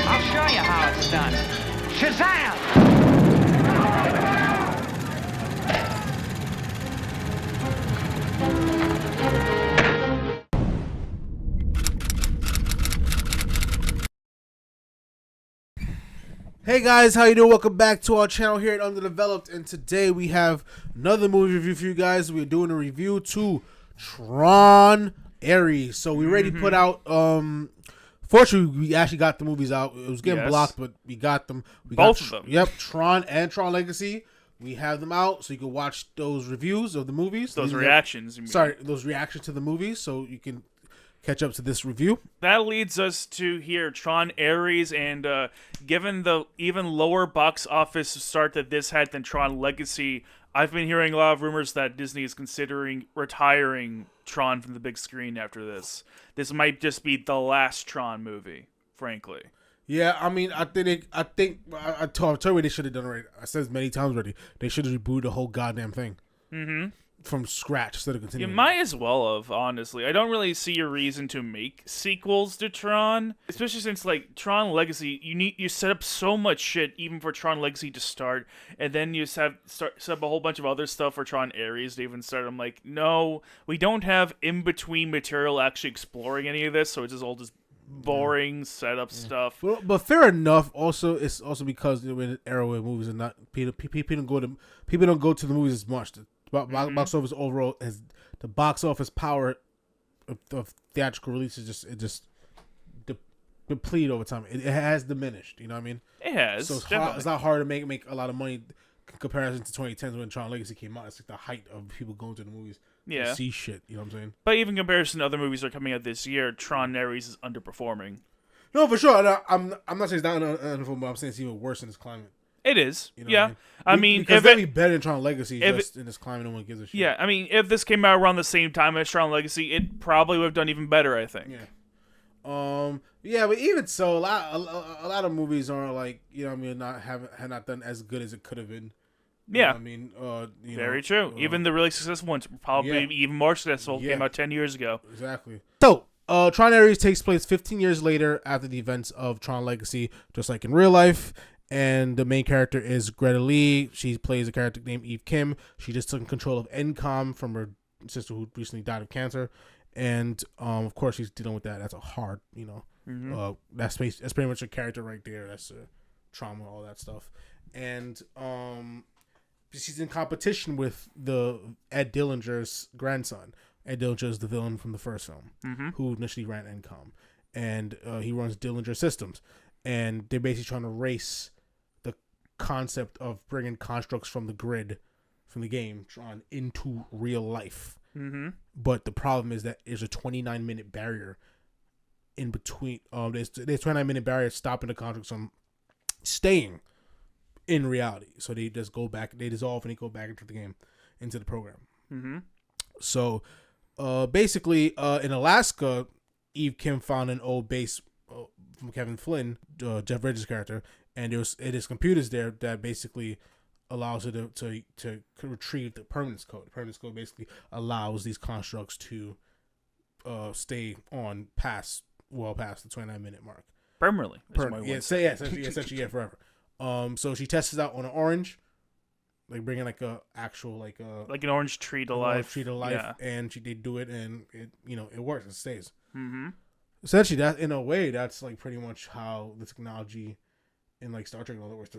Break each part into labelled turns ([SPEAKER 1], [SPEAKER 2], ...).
[SPEAKER 1] I'll show you how it's done. Shazam!
[SPEAKER 2] Hey guys, how you doing? Welcome back to our channel here at Underdeveloped, and today we have another movie review for you guys. We're doing a review to Tron Ares. So we already put out, fortunately we actually got the movies out. It was getting blocked, but we got them.
[SPEAKER 3] Both of them.
[SPEAKER 2] Yep, Tron and Tron Legacy. We have them out, so you can watch those reviews of the movies.
[SPEAKER 3] Those reactions.
[SPEAKER 2] Those reactions to the movies, so you can catch up to this review.
[SPEAKER 3] That leads us to here, Tron Ares, and given the even lower box office start that this had than Tron Legacy, I've been hearing a lot of rumors that Disney is considering retiring Tron from the big screen after this. This might just be the last Tron movie, frankly.
[SPEAKER 2] Yeah, I mean, I told you they should have done it right. I said it many times already. They should have rebooted the whole goddamn thing. Mm-hmm. From scratch instead of continuing.
[SPEAKER 3] You might as well have, honestly. I don't really see a reason to make sequels to Tron, especially since like Tron Legacy, you set up so much shit even for Tron Legacy to start, and then you set up a whole bunch of other stuff for Tron Ares to even start. I'm like, no, we don't have in between material actually exploring any of this, so it's just all just boring setup stuff.
[SPEAKER 2] But fair enough. Also, it's also because we're in an era where movies are not people don't go to the movies as much. Box office overall has the box office power of theatrical releases just deplete over time. It has diminished. You know what I mean?
[SPEAKER 3] It has.
[SPEAKER 2] So it's not hard to make a lot of money in comparison to 2010 when Tron Legacy came out. It's like the height of people going to the movies.
[SPEAKER 3] Yeah.
[SPEAKER 2] To see shit. You know what I'm saying?
[SPEAKER 3] But even in comparison to other movies that are coming out this year, Tron Ares is underperforming.
[SPEAKER 2] No, for sure. I'm not saying it's not underperforming, but I'm saying it's even worse in this climate.
[SPEAKER 3] It is.
[SPEAKER 2] You know
[SPEAKER 3] yeah.
[SPEAKER 2] I mean because that'd be better than Tron Legacy just in this climate. No one gives a shit.
[SPEAKER 3] Yeah, I mean, if this came out around the same time as Tron Legacy, it probably would have done even better, I think.
[SPEAKER 2] Yeah. Yeah, but even so, a lot of movies are like, you know what I mean, have not done as good as it could have been. You know what I mean,
[SPEAKER 3] very true. Even the really successful ones, probably even more successful, came out 10 years ago.
[SPEAKER 2] Exactly. So, Tron Ares takes place 15 years later after the events of Tron Legacy, just like in real life. And the main character is Greta Lee. She plays a character named Eve Kim. She just took control of NCOM from her sister who recently died of cancer. And, of course, she's dealing with that. That's a hard, that's pretty much a character right there. That's trauma, all that stuff. And she's in competition with the Ed Dillinger's grandson. Ed Dillinger is the villain from the first film, who initially ran NCOM. And he runs Dillinger Systems. And they're basically trying to race the concept of bringing constructs from the grid, from the game, Tron, into real life. Mm-hmm. But the problem is that there's a 29-minute barrier in between. There's a 29-minute barrier stopping the constructs from staying in reality. So they just go back, they dissolve, and they go back into the game, into the program. Mm-hmm. So basically, in Alaska, Eve Kim found an old base from Kevin Flynn, Jeff Bridges' character, and it is computers there that basically allows it to retrieve the permanence code. The permanence code basically allows these constructs to stay on past the 29-minute mark.
[SPEAKER 3] Permanently.
[SPEAKER 2] Essentially, forever. So she tests it out on an orange, like bringing like a actual like
[SPEAKER 3] an orange tree to life.
[SPEAKER 2] And they do it, and it works. It stays. Mm-hmm. Essentially, that in a way, that's like pretty much how the technology in like Star Trek and all that works.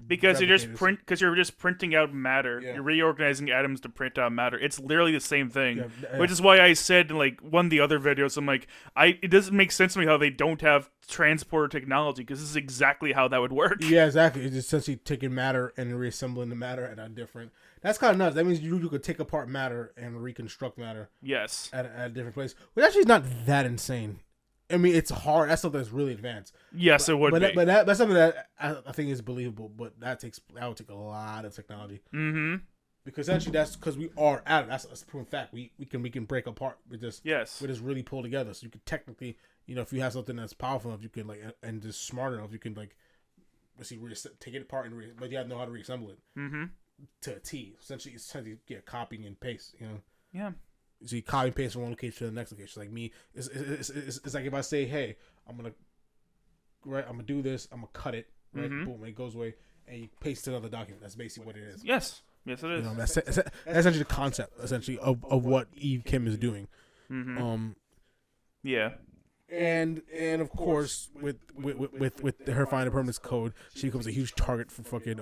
[SPEAKER 3] Because you're just printing out matter. Yeah. You're reorganizing atoms to print out matter. It's literally the same thing, which is why I said in like one of the other videos, I'm like, it doesn't make sense to me how they don't have transporter technology, because this is exactly how that would work.
[SPEAKER 2] Yeah, exactly. It's essentially taking matter and reassembling the matter at a different. That's kind of nuts. That means you could take apart matter and reconstruct matter.
[SPEAKER 3] Yes.
[SPEAKER 2] At a different place, which actually is not that insane. I mean, it's hard. That's something that's really advanced.
[SPEAKER 3] Yes, it would be.
[SPEAKER 2] But that's something that I think is believable. But that would take a lot of technology. Mm-hmm. Because actually, that's because we are at it. That's a proven fact. We can break apart with just really pull together. So you could technically, if you have something that's powerful enough, you can and just smart enough, you can take it apart but you have to know how to reassemble it to a T. Essentially, it's copying and paste.
[SPEAKER 3] Yeah.
[SPEAKER 2] So you copy and paste from one location to the next location. Like me, it's like if I say, hey, I'm gonna do this. I'm gonna cut it. Right, boom, it goes away, and you paste it on the document. That's basically what it is.
[SPEAKER 3] Yes, it is.
[SPEAKER 2] That's essentially the concept, essentially of what Eve Kim is doing.
[SPEAKER 3] Yeah.
[SPEAKER 2] And of course, with her finding a permanence code, she becomes a huge target for fucking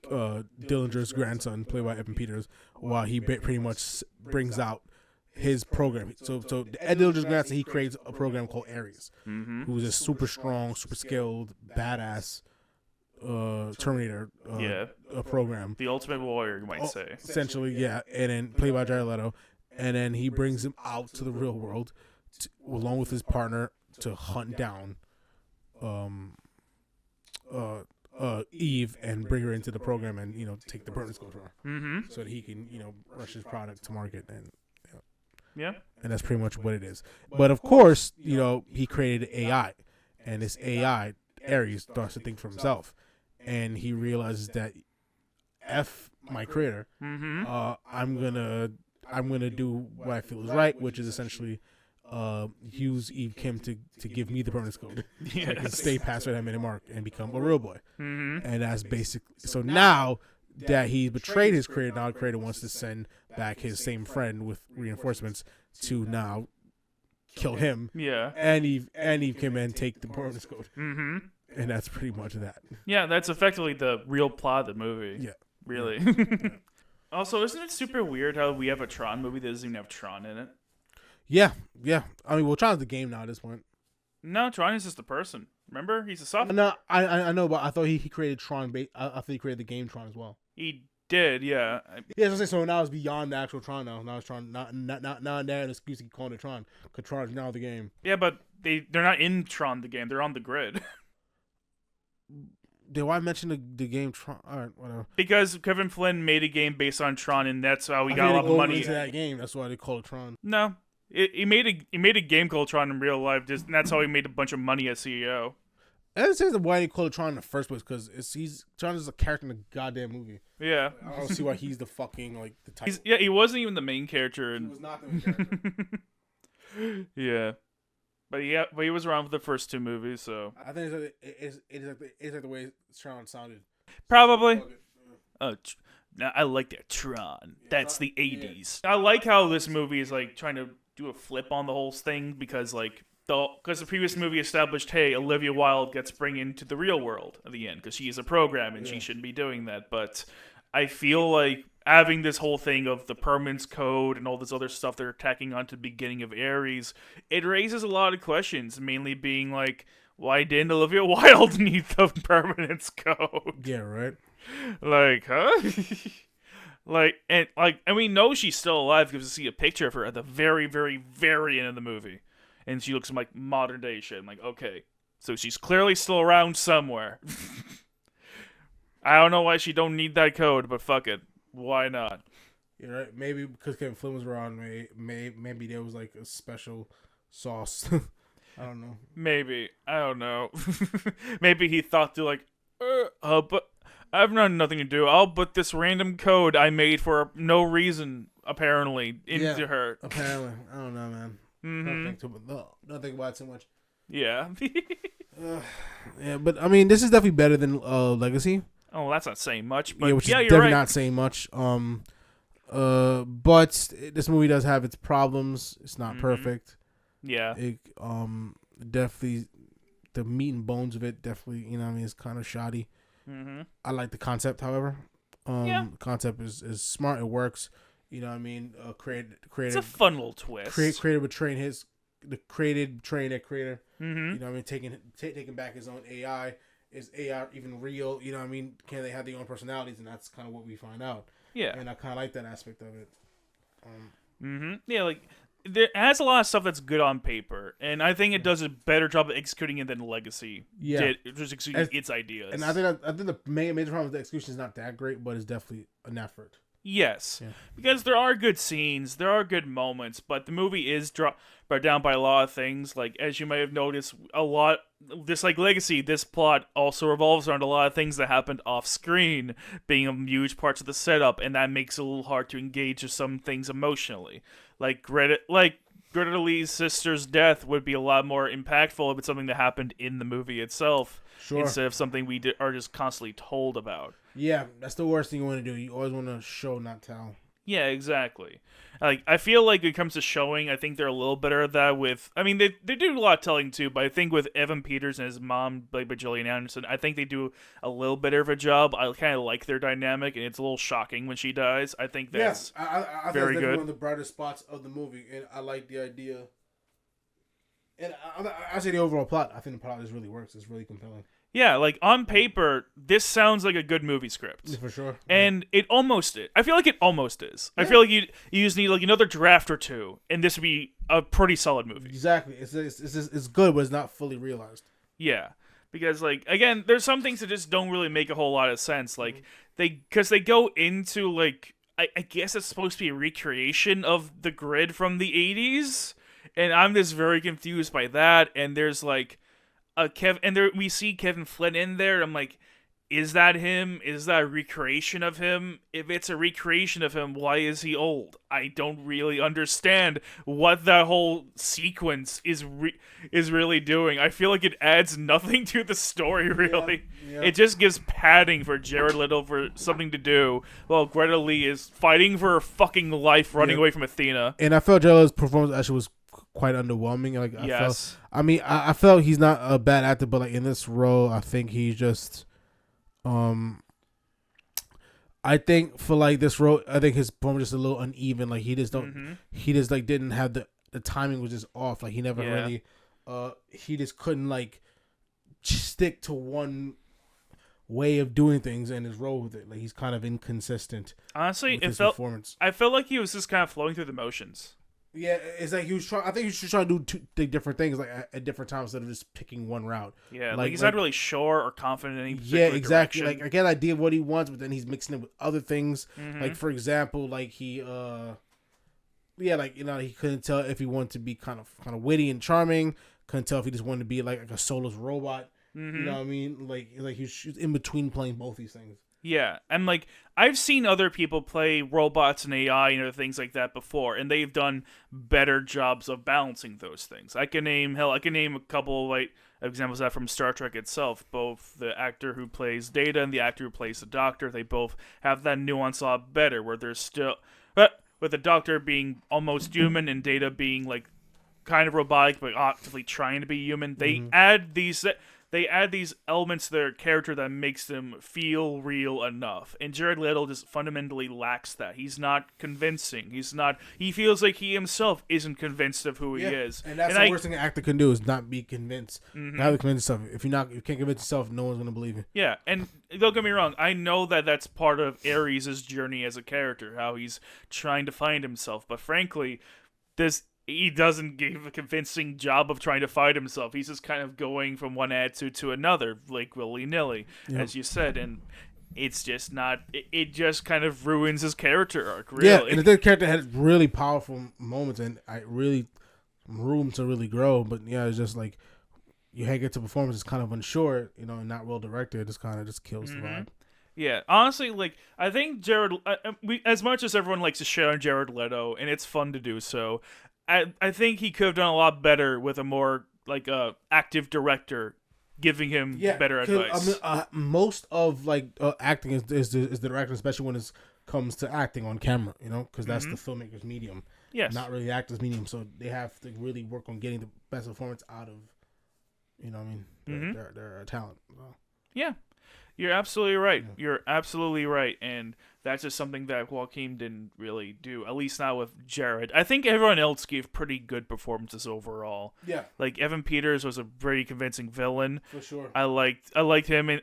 [SPEAKER 2] Dillinger's grandson, played by Evan Peters, while he pretty much brings out his program. So Ed Dillinger's grandson, he creates a program called Ares, who's a super strong, super skilled, badass Terminator program.
[SPEAKER 3] The ultimate warrior, you might say.
[SPEAKER 2] Essentially, yeah. And then played by Jared Leto. And then he brings him out to the real world, along with his partner, to hunt down Eve and bring her into the program and, take the permanence code from her. So that he can, rush his product to market. And and that's pretty much what it is. But of course, he created AI, and this AI, Ares, starts to think for himself, and he realizes that F my creator, I'm gonna do what I feel is right, which is essentially use Eve Kim to give me the permanence code. So I can stay past that minute mark and become a real boy. And that's basic. So now that he betrayed his creator, now the creator wants to send back his same friend with reinforcements to now kill him.
[SPEAKER 3] Yeah.
[SPEAKER 2] And Eve Kim and take the permanence code. And that's pretty much that.
[SPEAKER 3] Yeah, that's effectively the real plot of the movie.
[SPEAKER 2] Yeah.
[SPEAKER 3] Really. Also, isn't it super weird how we have a Tron movie that doesn't even have Tron in it?
[SPEAKER 2] Yeah. I mean, Tron's the game now at this point.
[SPEAKER 3] No, Tron is just a person. Remember? He's a software.
[SPEAKER 2] No, I know, but I thought he created Tron. I thought he created the game Tron as well.
[SPEAKER 3] He did, yeah.
[SPEAKER 2] Yeah, so now it's beyond the actual Tron now. Now it's Tron, not an excuse to keep calling it Tron, because Tron is now the game.
[SPEAKER 3] Yeah, but they're not in Tron the game. They're on the grid.
[SPEAKER 2] Why mention the game Tron? All right, whatever.
[SPEAKER 3] Because Kevin Flynn made a game based on Tron, and that's how we got a lot of money
[SPEAKER 2] into that game. That's why they call it Tron.
[SPEAKER 3] No, he made a game called Tron in real life, and that's how he made a bunch of money as CEO.
[SPEAKER 2] I don't say why they call it Tron in the first place, because Tron is a character in the goddamn movie.
[SPEAKER 3] Yeah,
[SPEAKER 2] I don't see why he's the fucking the title.
[SPEAKER 3] He wasn't even the main character.
[SPEAKER 2] He was not the main character.
[SPEAKER 3] Yeah. But he was around for the first two movies, so
[SPEAKER 2] I think it's like the way Tron sounded.
[SPEAKER 3] Probably. Oh, I like that Tron. That's the 80s. I like how this movie is trying to do a flip on the whole thing because the previous movie established, hey, Olivia Wilde gets bring into the real world at the end because she is a program and she shouldn't be doing that. But I feel like having this whole thing of the permanence code and all this other stuff they're tacking on to the beginning of Ares, it raises a lot of questions, mainly being why didn't Olivia Wilde need the permanence code?
[SPEAKER 2] Yeah, right.
[SPEAKER 3] Huh? And we know she's still alive because we see a picture of her at the very, very, very end of the movie. And she looks like modern day shit. I'm like, okay, so she's clearly still around somewhere. I don't know why she don't need that code, but fuck it. Why not?
[SPEAKER 2] You're right. Maybe because Kevin Flynn was around, maybe there was a special sauce. I don't know.
[SPEAKER 3] Maybe. I don't know. Maybe he thought to but I've nothing to do. I'll put this random code I made for no reason, apparently, into her.
[SPEAKER 2] Apparently. I don't know, man. Don't think about it too much.
[SPEAKER 3] Yeah.
[SPEAKER 2] Yeah, but I mean, this is definitely better than Legacy.
[SPEAKER 3] Oh, that's not saying much, but
[SPEAKER 2] which is
[SPEAKER 3] you're
[SPEAKER 2] definitely
[SPEAKER 3] right.
[SPEAKER 2] not saying much. But this movie does have its problems. It's not perfect.
[SPEAKER 3] Yeah.
[SPEAKER 2] It definitely, the meat and bones of it definitely, is kind of shoddy. I like the concept, however. The concept is smart. It works. Created.
[SPEAKER 3] It's a fun little twist.
[SPEAKER 2] Creator would train that creator. Taking back his own AI. Is AI even real? Can they have their own personalities? And that's kind of what we find out.
[SPEAKER 3] Yeah.
[SPEAKER 2] And I kind of like that aspect of it.
[SPEAKER 3] Yeah, it has a lot of stuff that's good on paper, and I think it does a better job of executing it than Legacy did. Just executing its ideas.
[SPEAKER 2] And I think the major problem with the execution is not that great, but it's definitely an effort.
[SPEAKER 3] Yes,
[SPEAKER 2] Yeah.
[SPEAKER 3] because there are good scenes, there are good moments, but the movie is brought down by a lot of things. Like, as you may have noticed, just like Legacy, this plot also revolves around a lot of things that happened off screen, being huge parts of the setup, and that makes it a little hard to engage with some things emotionally. Like Greta Lee's sister's death would be a lot more impactful if it's something that happened in the movie itself, instead of something we are just constantly told about.
[SPEAKER 2] Yeah, that's the worst thing you want to do. You always want to show, not tell.
[SPEAKER 3] Yeah, exactly. Like, I feel like when it comes to showing, I think they're a little better at that with... I mean, they do a lot of telling, too, but I think with Evan Peters and his mom, played by Gillian Anderson, I think they do a little better of a job. I kind of like their dynamic, and it's a little shocking when she dies. I think that's
[SPEAKER 2] I
[SPEAKER 3] very
[SPEAKER 2] think that's
[SPEAKER 3] good.
[SPEAKER 2] one of the brightest spots of the movie, and I like the idea. And I say the overall plot, I think the plot just really works. It's really compelling.
[SPEAKER 3] Yeah, like, on paper, this sounds like a good movie script.
[SPEAKER 2] Yeah, for sure.
[SPEAKER 3] And it almost is. I feel like it almost is. Yeah. I feel like you just need, like, another draft or two, and this would be a pretty solid movie.
[SPEAKER 2] Exactly. It's good, but it's not fully realized.
[SPEAKER 3] Yeah. Because, like, again, there's some things that just don't really make a whole lot of sense. Like, because they go into, like, I guess it's supposed to be a recreation of the grid from the 80s, and I'm just very confused by that, and there's, like... we see Kevin Flynn in there. I'm like, is that him? Is that a recreation of him? If it's a recreation of him, why is he old? I don't really understand what that whole sequence is really doing. I feel like it adds nothing to the story, really. Yeah. It just gives padding for Jared Leto for something to do, while Greta Lee is fighting for her fucking life, running away from Athena.
[SPEAKER 2] And I felt Jared Leto's performance actually was quite underwhelming. Like, I felt he's not a bad actor, but like in this role, I think he's just, I think for like this role, I think his performance is just a little uneven. Like he just didn't have the timing was just off. Like he never really, he just couldn't like stick to one way of doing things and his role with it. Like he's kind of inconsistent.
[SPEAKER 3] Honestly,
[SPEAKER 2] performance.
[SPEAKER 3] I felt like he was just kind of flowing through the motions.
[SPEAKER 2] Yeah, it's like he was trying. I think he was trying to do two different things, like at different times, instead of just picking one route.
[SPEAKER 3] Yeah, like he's not really sure or confident in any particular
[SPEAKER 2] Yeah, exactly.
[SPEAKER 3] direction.
[SPEAKER 2] Like I get an idea of what he wants, but then he's mixing it with other things.
[SPEAKER 3] Mm-hmm.
[SPEAKER 2] Like for example, like he, he couldn't tell if he wanted to be kind of witty and charming. Couldn't tell if he just wanted to be like a soulless robot.
[SPEAKER 3] Mm-hmm.
[SPEAKER 2] You know what I mean? Like he's in between playing both these things.
[SPEAKER 3] Yeah, and like I've seen other people play robots and AI and other things like that before, and they've done better jobs of balancing those things. I can name a couple of like examples of that from Star Trek itself. Both the actor who plays Data and the actor who plays the Doctor, they both have that nuance a lot better, where there's still, with the Doctor being almost human and Data being like kind of robotic but actively trying to be human. They add these elements to their character that makes them feel real enough. And Jared Leto just fundamentally lacks that. He's not convincing. He feels like he himself isn't convinced of who he is.
[SPEAKER 2] And that's the worst thing an actor can do, is not be convinced.
[SPEAKER 3] Mm-hmm.
[SPEAKER 2] Not be convinced of it. If you can't convince yourself, no one's going to believe you.
[SPEAKER 3] Yeah, and don't get me wrong, I know that that's part of Ares' journey as a character, how he's trying to find himself. But frankly, he doesn't give a convincing job of trying to find himself. He's just kind of going from one attitude to another, like willy-nilly, as you said, and it's just not... It just kind of ruins his character arc, really.
[SPEAKER 2] Yeah, and the character had really powerful moments, and I really... room to really grow, but yeah, it's just like... You get to performance, it's kind of unsure, and not well directed. It just kind of just kills the vibe.
[SPEAKER 3] Yeah, honestly, like, I think as much as everyone likes to share on Jared Leto, and it's fun to do so... I think he could have done a lot better with a more like active director giving him better advice.
[SPEAKER 2] Most of acting is the director, especially when it comes to acting on camera, because that's the filmmaker's medium.
[SPEAKER 3] Yes,
[SPEAKER 2] not really the actor's medium. So they have to really work on getting the best performance out of, their talent.
[SPEAKER 3] Yeah. You're absolutely right. Yeah. You're absolutely right. And that's just something that Joachim didn't really do, at least not with Jared. I think everyone else gave pretty good performances overall.
[SPEAKER 2] Yeah.
[SPEAKER 3] Like, Evan Peters was a pretty convincing villain.
[SPEAKER 2] For sure.
[SPEAKER 3] I liked him. And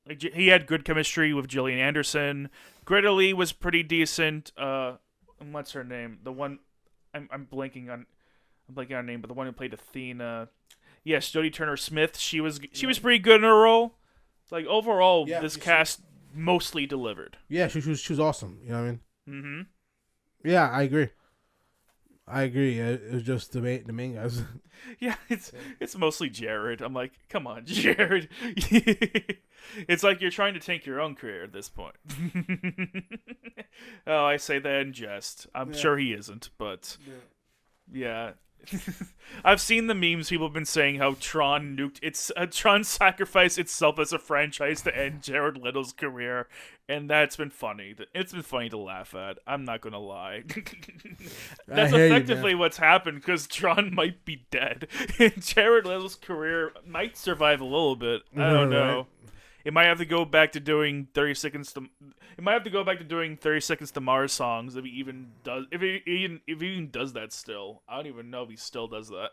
[SPEAKER 3] he had good chemistry with Gillian Anderson. Greta Lee was pretty decent. What's her name? The one... I'm blanking on her name, but the one who played Athena. Yes, Jodie Turner-Smith. She was pretty good in her role. Like, overall, this cast mostly delivered.
[SPEAKER 2] Yeah, she was awesome. You know what I mean?
[SPEAKER 3] Mm-hmm.
[SPEAKER 2] Yeah, I agree. It was just the main guys.
[SPEAKER 3] Yeah, it's mostly Jared. I'm like, come on, Jared. It's like you're trying to tank your own career at this point. Oh, I say that in jest. I'm sure he isn't, but yeah. I've seen the memes people have been saying how Tron Tron sacrificed itself as a franchise to end Jared Leto's career, and that's been funny. It's been funny to laugh at. I'm not gonna lie. That's effectively what's happened, because Tron might be dead, and Jared Leto's career might survive a little bit. I don't know. Right. It might have to go back to doing 30 seconds to. It might have to go back to doing 30 seconds to Mars songs if he even does. If he even does that still, I don't even know if he still does that.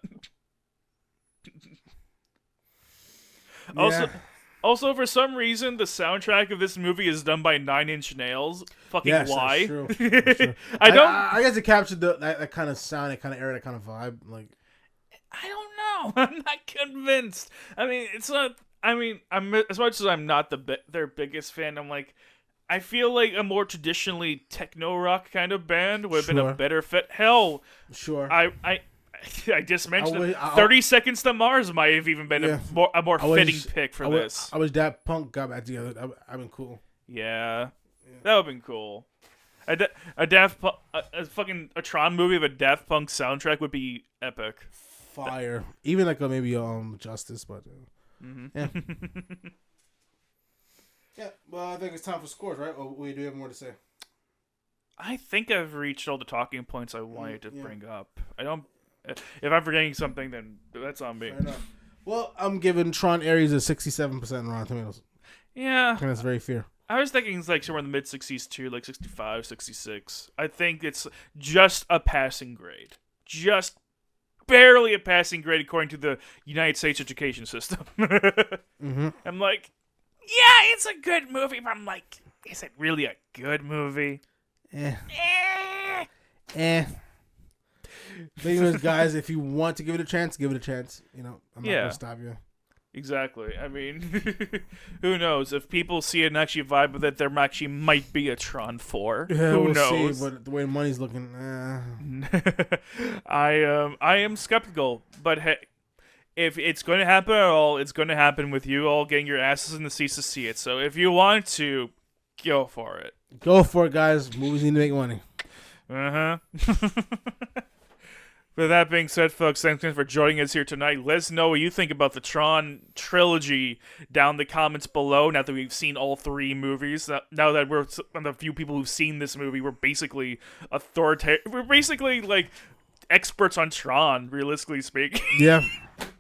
[SPEAKER 2] Yeah.
[SPEAKER 3] Also, for some reason, the soundtrack of this movie is done by Nine Inch Nails. Fucking why? That's true. That's true.
[SPEAKER 2] I guess it captured that kind of sound, that kind of era, that kind of vibe. Like,
[SPEAKER 3] I don't know. I'm not convinced. I mean, it's not. I mean, I'm as much as I'm not their biggest fan. I'm like, I feel like a more traditionally techno rock kind of band would have been a better fit. Hell,
[SPEAKER 2] sure.
[SPEAKER 3] I just mentioned 30 Seconds to Mars might have even been a more fitting pick for this.
[SPEAKER 2] I wish Daft Punk got back together. I've been cool.
[SPEAKER 3] Yeah, that would have been cool. A Daft Punk, a Tron movie of a Daft Punk soundtrack would be epic.
[SPEAKER 2] Fire. Even like maybe Justice, but. Yeah. Yeah. Well, I think it's time for scores, right? Or do you have more to say?
[SPEAKER 3] I think I've reached all the talking points I wanted to bring up. I don't. If I'm forgetting something, then that's on me.
[SPEAKER 2] Fair enough. Well, I'm giving Tron Ares a 67% on Rotten Tomatoes.
[SPEAKER 3] Yeah.
[SPEAKER 2] I think that's very fair.
[SPEAKER 3] I was thinking it's like somewhere in the mid-60s too, like 65, 66. I think it's just a passing grade. Just barely a passing grade according to the United States education system. I'm like, yeah, it's a good movie, but I'm like, is it really a good movie?
[SPEAKER 2] Anyways, guys, if you want to give it a chance, give it a chance. You know, I'm not going to stop you.
[SPEAKER 3] Exactly. I mean, who knows? If people see it and actually vibe with it, there actually might be a Tron 4.
[SPEAKER 2] Yeah,
[SPEAKER 3] who
[SPEAKER 2] we'll
[SPEAKER 3] knows?
[SPEAKER 2] See, but the way money's looking,
[SPEAKER 3] I am skeptical, but hey, if it's going to happen at all, it's going to happen with you all getting your asses in the seats to see it. So if you want to, go for it.
[SPEAKER 2] Go for it, guys. Movies need to make money.
[SPEAKER 3] With that being said, folks, thanks for joining us here tonight. Let us know what you think about the Tron trilogy down in the comments below. Now that we've seen all three movies, now that we're one of the few people who've seen this movie, we're basically We're basically like experts on Tron, realistically speaking.
[SPEAKER 2] Yeah,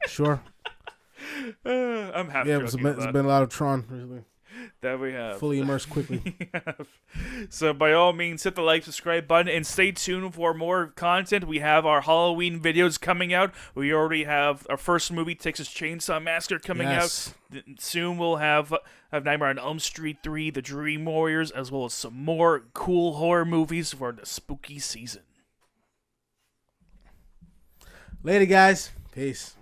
[SPEAKER 2] sure.
[SPEAKER 3] I'm happy.
[SPEAKER 2] Yeah, it's been a lot of Tron recently.
[SPEAKER 3] That we have.
[SPEAKER 2] Fully immersed quickly.
[SPEAKER 3] So by all means, hit the like, subscribe button, and stay tuned for more content. We have our Halloween videos coming out. We already have our first movie, Texas Chainsaw Massacre, coming out. Soon we'll have Nightmare on Elm Street 3, The Dream Warriors, as well as some more cool horror movies for the spooky season.
[SPEAKER 2] Later, guys. Peace.